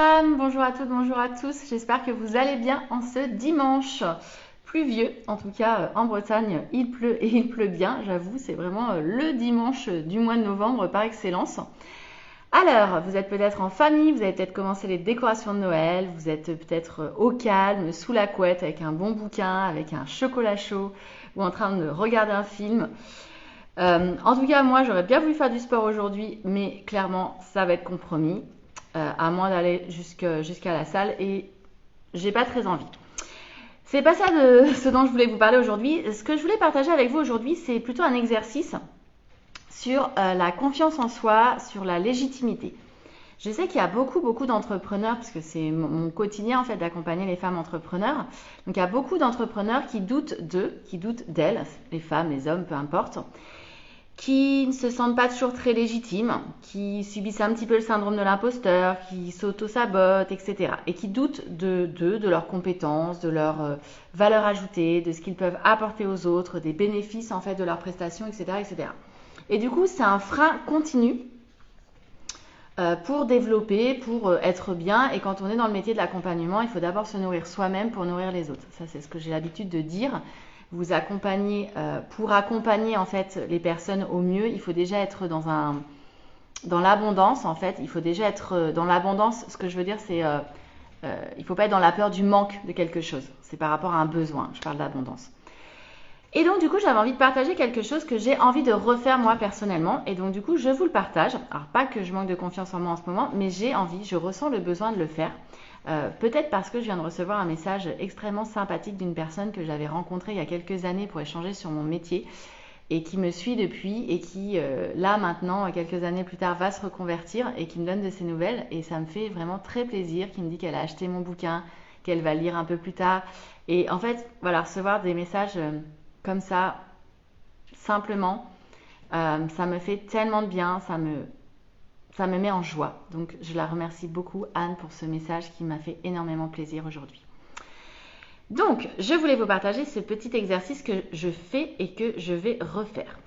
Bonjour à toutes, bonjour à tous. J'espère que vous allez bien en ce dimanche pluvieux. En tout cas, en Bretagne, il pleut et il pleut bien. J'avoue, c'est vraiment le dimanche du mois de novembre par excellence. Alors, vous êtes peut-être en famille, vous avez peut-être commencé les décorations de Noël, vous êtes peut-être au calme, sous la couette, avec un bon bouquin, avec un chocolat chaud, ou en train de regarder un film. En tout cas, moi, j'aurais bien voulu faire du sport aujourd'hui, mais clairement, ça va être compromis, à moins d'aller jusqu'à la salle, et j'ai pas très envie. C'est pas ça de ce dont je voulais vous parler aujourd'hui. Ce que je voulais partager avec vous aujourd'hui, c'est plutôt un exercice sur la confiance en soi, sur la légitimité. Je sais qu'il y a beaucoup d'entrepreneurs, parce que c'est mon quotidien en fait d'accompagner les femmes entrepreneurs. Donc il y a beaucoup d'entrepreneurs qui doutent d'eux, qui doutent d'elles, les femmes, les hommes, peu importe, qui ne se sentent pas toujours très légitimes, qui subissent un petit peu le syndrome de l'imposteur, qui s'auto-sabotent, etc. Et qui doutent de leurs compétences, de leur valeur ajoutée, de ce qu'ils peuvent apporter aux autres, des bénéfices en fait de leurs prestations, etc. etc. Et du coup, c'est un frein continu pour développer, pour être bien. Et quand on est dans le métier de l'accompagnement, il faut d'abord se nourrir soi-même pour nourrir les autres. Ça, c'est ce que j'ai l'habitude de dire. Vous accompagnez, pour accompagner en fait les personnes au mieux, il faut déjà être dans l'abondance en fait. Il faut déjà être dans l'abondance. Ce que je veux dire, c'est il ne faut pas être dans la peur du manque de quelque chose. C'est par rapport à un besoin. Je parle d'abondance. Et donc du coup, j'avais envie de partager quelque chose que j'ai envie de refaire moi personnellement. Et donc du coup, je vous le partage. Alors pas que je manque de confiance en moi en ce moment, mais j'ai envie, je ressens le besoin de le faire. Peut-être parce que je viens de recevoir un message extrêmement sympathique d'une personne que j'avais rencontrée il y a quelques années pour échanger sur mon métier et qui me suit depuis et qui, là maintenant, quelques années plus tard, va se reconvertir et qui me donne de ses nouvelles. Et ça me fait vraiment très plaisir, qui me dit qu'elle a acheté mon bouquin, qu'elle va lire un peu plus tard. Et en fait, voilà, recevoir des messages comme ça, simplement, ça me fait tellement de bien, ça me met en joie. Donc je la remercie beaucoup, Anne, pour ce message qui m'a fait énormément plaisir aujourd'hui. Donc, je voulais vous partager ce petit exercice que je fais et que je vais refaire.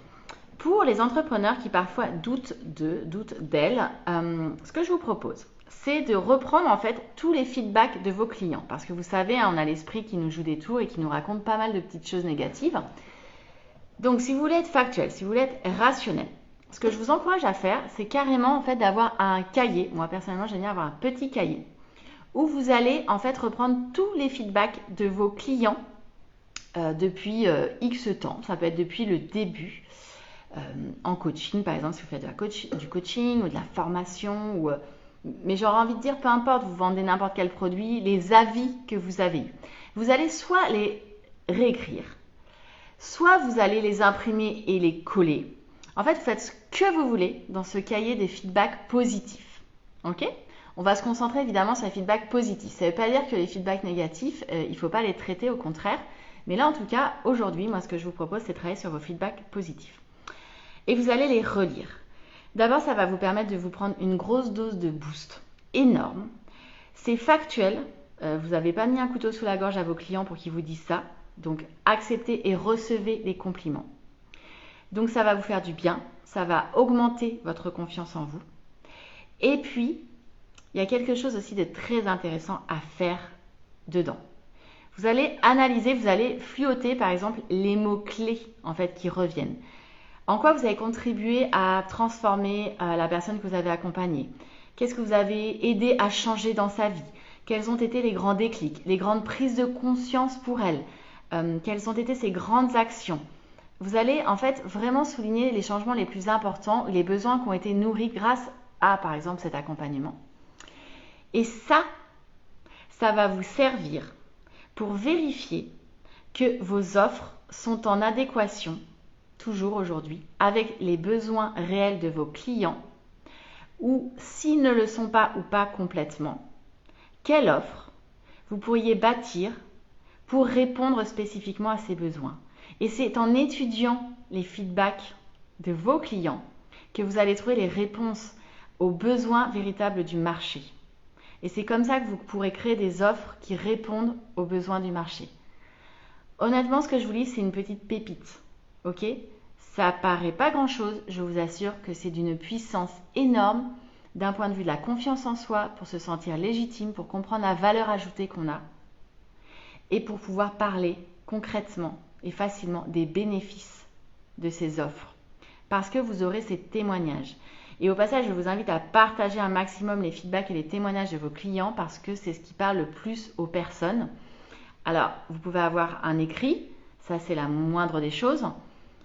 Pour les entrepreneurs qui parfois doutent d'elles, ce que je vous propose, c'est de reprendre en fait tous les feedbacks de vos clients. Parce que vous savez, on a l'esprit qui nous joue des tours et qui nous raconte pas mal de petites choses négatives. Donc, si vous voulez être factuel, si vous voulez être rationnel, ce que je vous encourage à faire, c'est carrément en fait d'avoir un cahier. Moi, personnellement, j'aime bien avoir un petit cahier où vous allez en fait reprendre tous les feedbacks de vos clients depuis X temps. Ça peut être depuis le début en coaching, par exemple, si vous faites du coaching ou de la formation. Mais j'aurais envie de dire, peu importe, vous vendez n'importe quel produit, les avis que vous avez eus. Vous allez soit les réécrire, soit vous allez les imprimer et les coller. En fait, vous faites ce que vous voulez dans ce cahier des feedbacks positifs. Ok ? On va se concentrer évidemment sur les feedbacks positifs. Ça ne veut pas dire que les feedbacks négatifs, il ne faut pas les traiter, au contraire. Mais là, en tout cas, aujourd'hui, moi, ce que je vous propose, c'est de travailler sur vos feedbacks positifs. Et vous allez les relire. D'abord, ça va vous permettre de vous prendre une grosse dose de boost énorme. C'est factuel. Vous n'avez pas mis un couteau sous la gorge à vos clients pour qu'ils vous disent ça. Donc, acceptez et recevez les compliments. Donc, ça va vous faire du bien. Ça va augmenter votre confiance en vous. Et puis, il y a quelque chose aussi de très intéressant à faire dedans. Vous allez analyser, vous allez fluoter par exemple les mots-clés en fait qui reviennent. En quoi vous avez contribué à transformer la personne que vous avez accompagnée? Qu'est-ce que vous avez aidé à changer dans sa vie? Quels ont été les grands déclics, les grandes prises de conscience pour elle? Quelles ont été ses grandes actions? Vous allez en fait vraiment souligner les changements les plus importants, les besoins qui ont été nourris grâce à par exemple cet accompagnement. Et ça va vous servir pour vérifier que vos offres sont en adéquation, toujours aujourd'hui, avec les besoins réels de vos clients, ou s'ils ne le sont pas ou pas complètement, quelle offre vous pourriez bâtir pour répondre spécifiquement à ces besoins. Et c'est en étudiant les feedbacks de vos clients que vous allez trouver les réponses aux besoins véritables du marché. Et c'est comme ça que vous pourrez créer des offres qui répondent aux besoins du marché. Honnêtement, ce que je vous lis, c'est une petite pépite. Ok ? Ça paraît pas grand-chose, je vous assure que c'est d'une puissance énorme d'un point de vue de la confiance en soi, pour se sentir légitime, pour comprendre la valeur ajoutée qu'on a et pour pouvoir parler concrètement et facilement des bénéfices de ces offres. Parce que vous aurez ces témoignages. Et au passage, je vous invite à partager un maximum les feedbacks et les témoignages de vos clients parce que c'est ce qui parle le plus aux personnes. Alors, vous pouvez avoir un écrit, ça c'est la moindre des choses,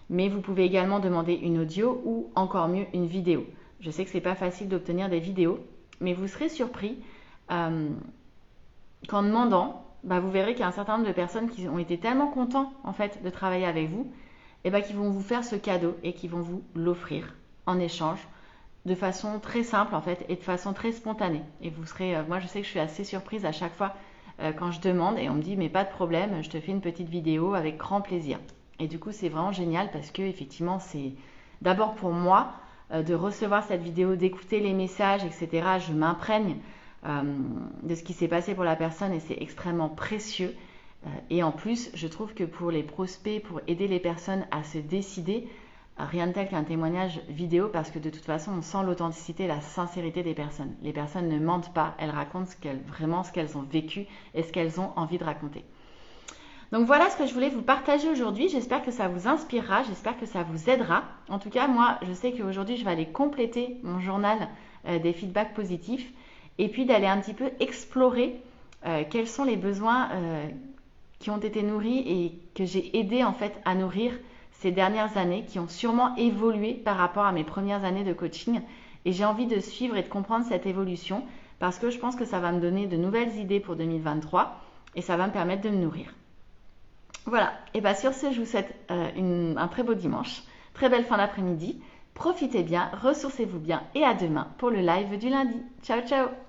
mais vous pouvez également demander une audio ou encore mieux une vidéo. Je sais que ce n'est pas facile d'obtenir des vidéos, mais vous serez surpris qu'en demandant, vous verrez qu'il y a un certain nombre de personnes qui ont été tellement contents en fait de travailler avec vous, qui vont vous faire ce cadeau et qui vont vous l'offrir en échange de façon très simple en fait et de façon très spontanée. Et vous serez, moi je sais que je suis assez surprise à chaque fois quand je demande et on me dit mais pas de problème, je te fais une petite vidéo avec grand plaisir. Et du coup c'est vraiment génial parce que effectivement c'est d'abord pour moi de recevoir cette vidéo, d'écouter les messages, etc. Je m'imprègne de ce qui s'est passé pour la personne et c'est extrêmement précieux. Et en plus, je trouve que pour les prospects, pour aider les personnes à se décider, rien de tel qu'un témoignage vidéo parce que de toute façon, on sent l'authenticité, la sincérité des personnes. Les personnes ne mentent pas, elles racontent vraiment ce qu'elles ont vécu et ce qu'elles ont envie de raconter. Donc voilà ce que je voulais vous partager aujourd'hui. J'espère que ça vous inspirera, j'espère que ça vous aidera. En tout cas, moi, je sais qu'aujourd'hui, je vais aller compléter mon journal des feedbacks positifs et puis d'aller un petit peu explorer quels sont les besoins qui ont été nourris et que j'ai aidé en fait à nourrir ces dernières années, qui ont sûrement évolué par rapport à mes premières années de coaching. Et j'ai envie de suivre et de comprendre cette évolution parce que je pense que ça va me donner de nouvelles idées pour 2023 et ça va me permettre de me nourrir. Voilà, et bien sur ce, je vous souhaite un très beau dimanche, très belle fin d'après-midi. Profitez bien, ressourcez-vous bien et à demain pour le live du lundi. Ciao, ciao!